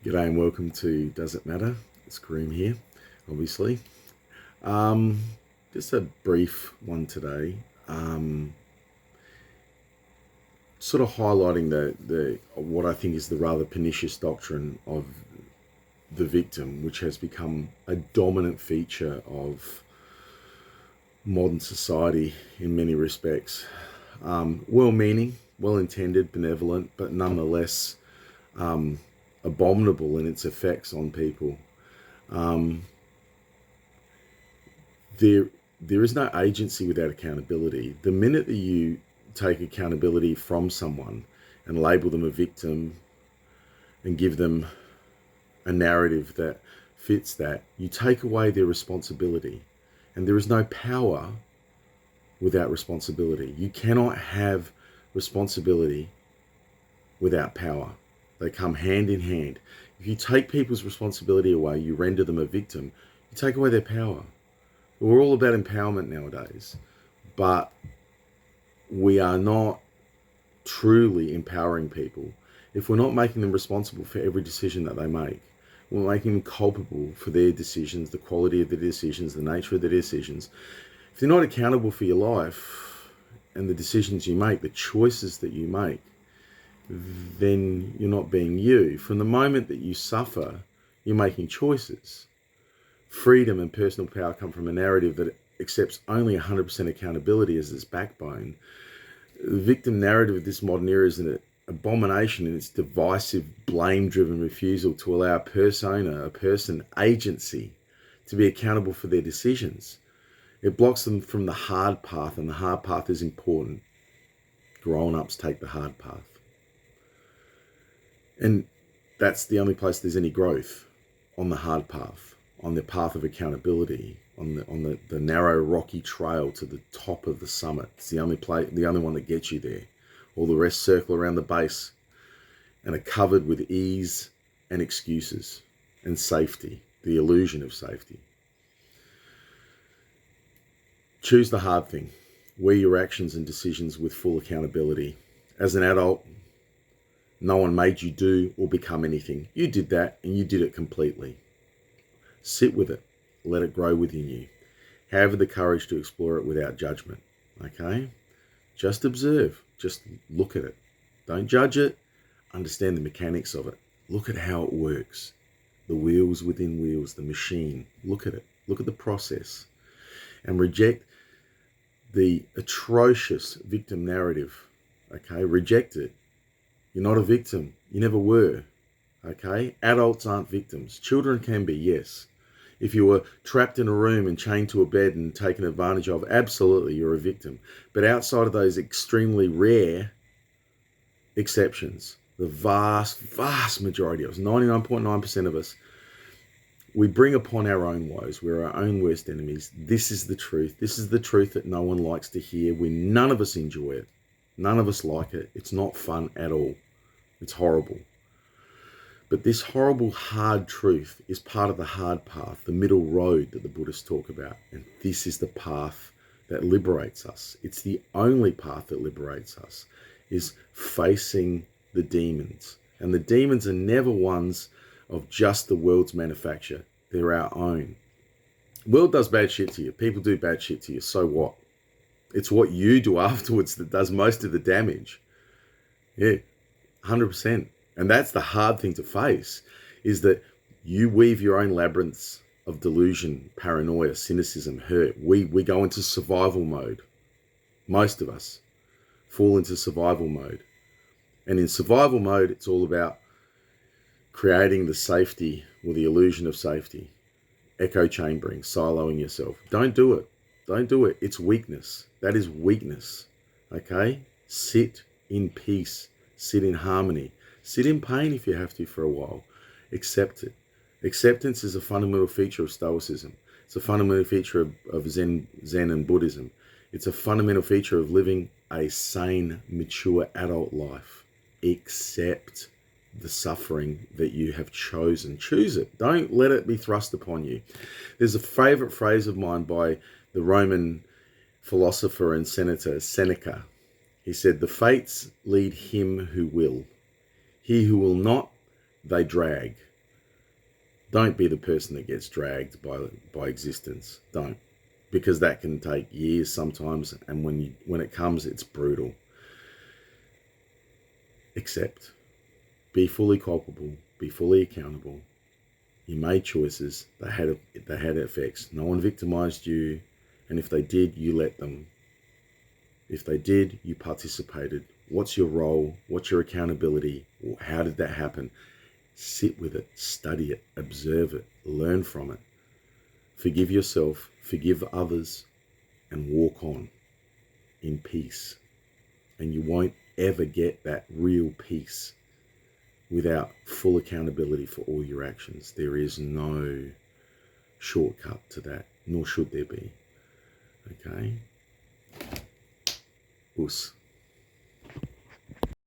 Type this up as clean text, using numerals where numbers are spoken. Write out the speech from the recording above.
G'day and welcome to Does It Matter? It's Kareem here, obviously. Um, just a brief one today. Sort of highlighting the what I think is the rather pernicious doctrine of the victim, which has become a dominant feature of modern society in many respects. Well-meaning, well-intended, benevolent, but nonetheless abominable in its effects on people. Um, there there is no agency without accountability. The minute that you take accountability from someone and label them a victim and give them a narrative that fits that, you take away their responsibility. And there is no power without responsibility. You cannot have responsibility without power. They come hand in hand. If you take people's responsibility away, you render them a victim, you take away their power. We're all about empowerment nowadays, but we are not truly empowering people if we're not making them responsible for every decision that they make. We're making them culpable for their decisions, the quality of their decisions, the nature of their decisions. If they're not accountable for your life and the decisions you make, the choices that you make, then you're not being you. From the moment that you suffer, you're making choices. Freedom and personal power come from a narrative that accepts only 100% accountability as its backbone. The victim narrative of this modern era is an abomination in its divisive, blame-driven refusal to allow a person, agency to be accountable for their decisions. It blocks them from the hard path, and the hard path is important. Grown-ups take the hard path. And that's the only place there's any growth, on the hard path, on the path of accountability, on the narrow rocky trail to the top of the summit. It's the only one that gets you there. All the rest circle around the base and are covered with ease and excuses and safety, the illusion of safety. Choose the hard thing. Wear your actions and decisions with full accountability. As an adult, no one made you do or become anything. You did that, and you did it completely. Sit with it. Let it grow within you. Have the courage to explore it without judgment. Okay? Just observe. Just look at it. Don't judge it. Understand the mechanics of it. Look at how it works. The wheels within wheels, the machine. Look at it. Look at the process. And reject the atrocious victim narrative. Okay? Reject it. You're not a victim. You never were. Okay? Adults aren't victims. Children can be, yes. If you were trapped in a room and chained to a bed and taken advantage of, absolutely, you're a victim. But outside of those extremely rare exceptions, the vast, vast majority of us, 99.9% of us, we bring upon our own woes. We're our own worst enemies. This is the truth. This is the truth that no one likes to hear. None of us enjoy it. None of us like it. It's not fun at all. It's horrible. But this horrible, hard truth is part of the hard path, the middle road that the Buddhists talk about. And this is the path that liberates us. It's the only path that liberates us, is facing the demons. And the demons are never ones of just the world's manufacture. They're our own. The world does bad shit to you. People do bad shit to you. So what? It's what you do afterwards that does most of the damage. Yeah, 100%. And that's the hard thing to face, is that you weave your own labyrinths of delusion, paranoia, cynicism, hurt. We go into survival mode. Most of us fall into survival mode. And in survival mode, it's all about creating the safety or the illusion of safety, echo chambering, siloing yourself. Don't do it. Don't do it. It's weakness. That is weakness. Okay? Sit in peace. Sit in harmony. Sit in pain if you have to for a while. Accept it. Acceptance is a fundamental feature of Stoicism. It's a fundamental feature of Zen and Buddhism. It's a fundamental feature of living a sane, mature adult life. Accept the suffering that you have chosen. Choose it. Don't let it be thrust upon you. There's a favorite phrase of mine by the Roman philosopher and senator Seneca. He said, "The fates lead him who will. He who will not, they drag. Don't be the person that gets dragged by existence. Don't. Because that can take years sometimes, and when it comes, it's brutal. Accept. Be fully culpable. Be fully accountable. You made choices. They had effects. No one victimized you, and if they did, you let them. If they did, you participated. What's your role? What's your accountability? How did that happen? Sit with it, study it, observe it, learn from it. Forgive yourself, forgive others, and walk on in peace. And you won't ever get that real peace without full accountability for all your actions. There is no shortcut to that, nor should there be. Okay? Us.